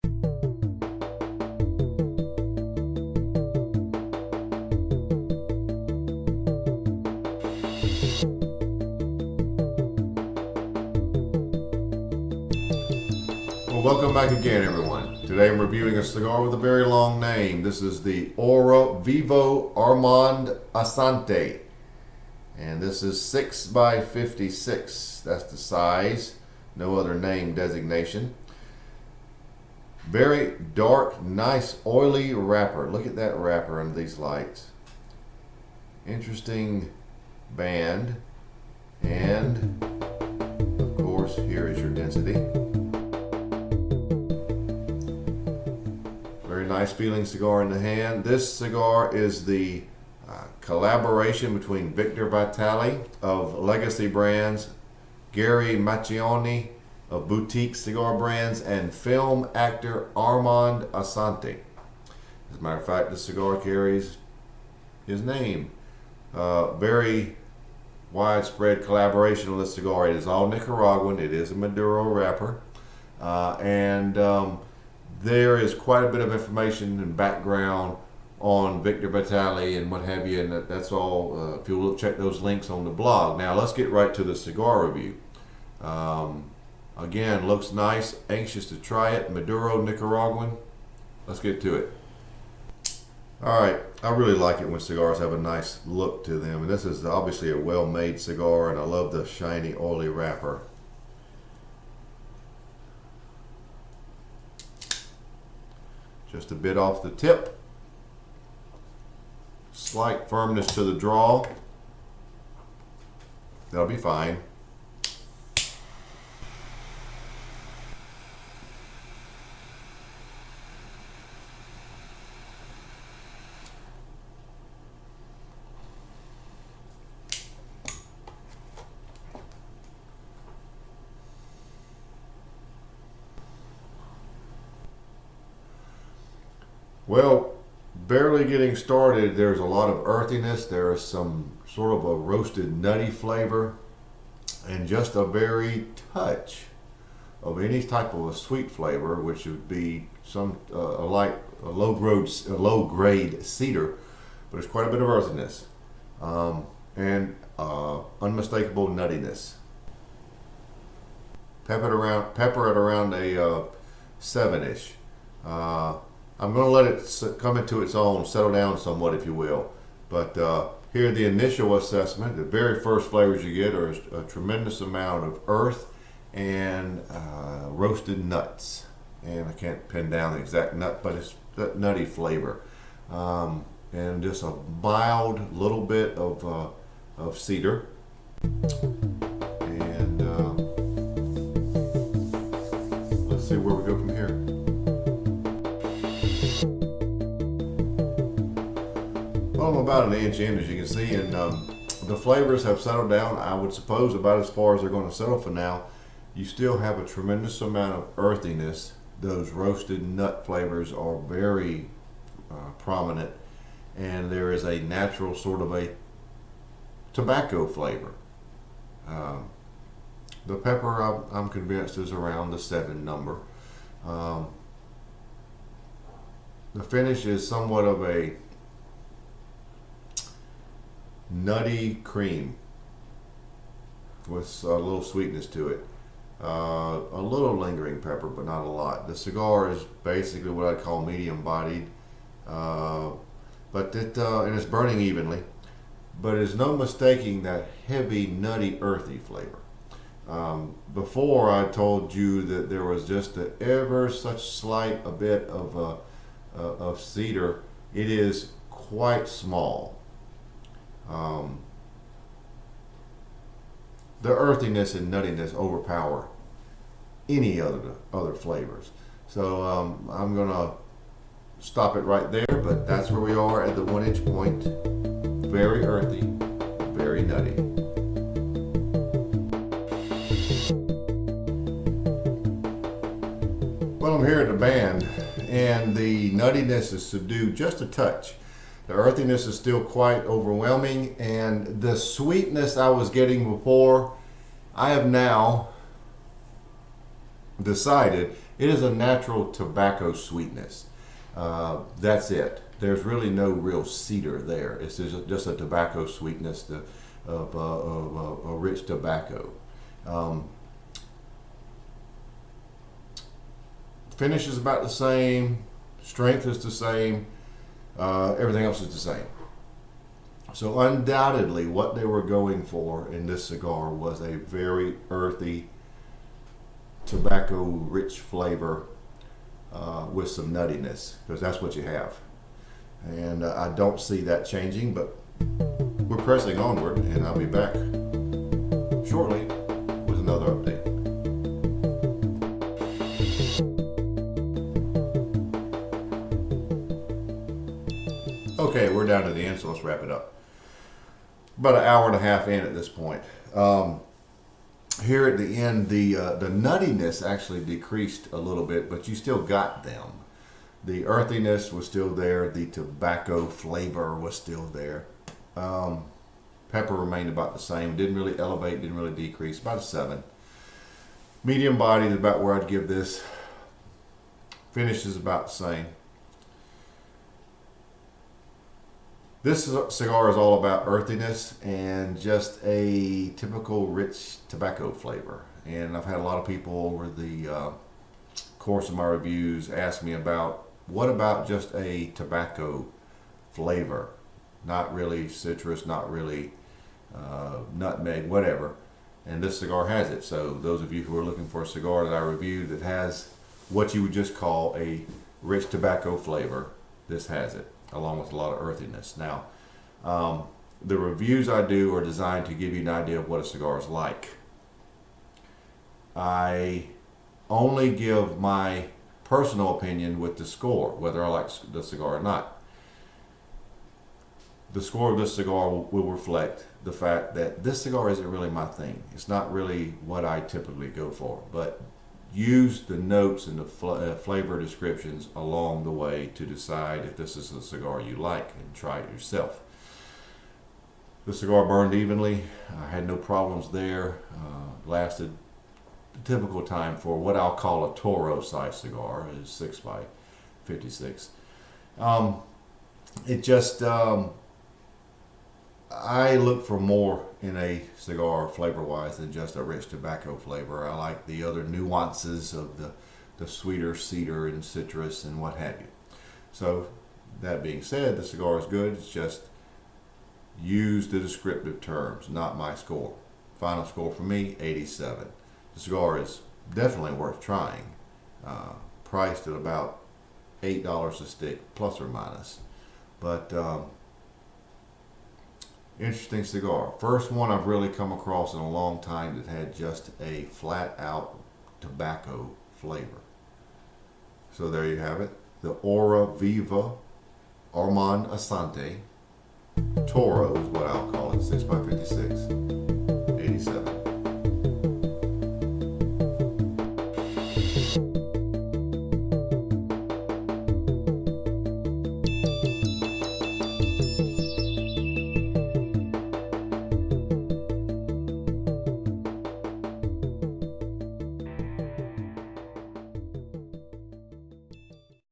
Well, welcome back again, everyone. Today I'm reviewing a cigar with a very long name. This is the Ora Vivo Armand Assante. And this is 6 by 56. That's the size. No other name designation. Very dark, nice, oily wrapper. Look at that wrapper under these lights. Interesting band. And, of course, here is your density. Very nice feeling cigar in the hand. This cigar is the collaboration between Victor Vitali of Legacy Brands, Gary Macchioni of Boutique Cigar Brands, and film actor Armand Assante. As a matter of fact, the cigar carries his name. Very widespread collaboration on this cigar. It is all Nicaraguan. It is a Maduro wrapper. There is quite a bit of information and background on Victor Vitali and what have you, and that's all. If you'll check those links on the blog. Now let's get right to the cigar review. Again, looks nice. Anxious to try it. Maduro Nicaraguan. Let's get to it. All right, I really like it when cigars have a nice look to them, and this is obviously a well-made cigar, and I love the shiny, oily wrapper. Just a bit off the tip. Slight firmness to the draw. That'll be fine. Well, barely getting started, there's a lot of earthiness. There is some sort of a roasted nutty flavor and just a very touch of any type of a sweet flavor, which would be some low grade cedar, but there's quite a bit of earthiness and unmistakable nuttiness. Pepper at around a 7-ish. I'm going to let it come into its own, settle down somewhat, if you will. But here, the initial assessment, the very first flavors you get are a tremendous amount of earth and roasted nuts. And I can't pin down the exact nut, but it's that nutty flavor. And just a mild little bit of cedar. And let's see where we go from here. Well, I'm about an inch in, as you can see, and the flavors have settled down, I would suppose, about as far as they're going to settle for now. You still have a tremendous amount of earthiness. Those roasted nut flavors are very prominent, and there is a natural sort of a tobacco flavor. The pepper, I'm convinced, is around the 7 number. The finish is somewhat of a nutty cream with a little sweetness to it. A little lingering pepper, but not a lot. The cigar is basically what I'd call medium bodied, and it's burning evenly, but there's no mistaking that heavy, nutty, earthy flavor. Before I told you that there was just a ever such slight a bit of cedar. It is quite small. The earthiness and nuttiness overpower any other flavors. So I'm gonna stop it right there, but that's where we are at the 1-inch point. Very earthy, very nutty. Well, I'm here at the band, and the nuttiness is subdued just a touch. The earthiness is still quite overwhelming, and the sweetness I was getting before, I have now decided It is a natural tobacco sweetness. That's it. There's really no real cedar there. It's just a tobacco sweetness of a rich tobacco. Finish is about the same. Strength is the same. Everything else is the same. So undoubtedly what they were going for in this cigar was a very earthy, tobacco-rich flavor with some nuttiness, because that's what you have. And I don't see that changing, but we're pressing onward, and I'll be back shortly with another update. Okay, we're down to the end, so let's wrap it up. About an hour and a half in at this point. Here at the end, the nuttiness actually decreased a little bit, but you still got them. The earthiness was still there. The tobacco flavor was still there. Pepper remained about the same. Didn't really elevate, didn't really decrease. About a 7. Medium body is about where I'd give this. Finish is about the same. This cigar is all about earthiness and just a typical rich tobacco flavor. And I've had a lot of people over the course of my reviews ask me about, what about just a tobacco flavor? Not really citrus, not really nutmeg, whatever. And this cigar has it. So those of you who are looking for a cigar that I reviewed that has what you would just call a rich tobacco flavor, this has it, along with a lot of earthiness. Now, the reviews I do are designed to give you an idea of what a cigar is like. I only give my personal opinion with the score, whether I like the cigar or not. The score of this cigar will reflect the fact that this cigar isn't really my thing. It's not really what I typically go for, but use the notes and the flavor descriptions along the way to decide if this is a cigar you like and try it yourself. The cigar burned evenly. I had no problems there. Lasted the typical time for what I'll call a Toro size cigar. Is 6 by 56. It just I look for more in a cigar flavor-wise than just a rich tobacco flavor. I like the other nuances of the sweeter cedar and citrus and what have you. So that being said, the cigar is good. It's just use the descriptive terms, not my score. Final score for me, 87. The cigar is definitely worth trying. Priced at about $8 a stick, plus or minus. But interesting cigar. First one I've really come across in a long time that had just a flat out tobacco flavor. So there you have it. The Ora Vivo Armand Assante Toro is what I'll call it, 6 by 56.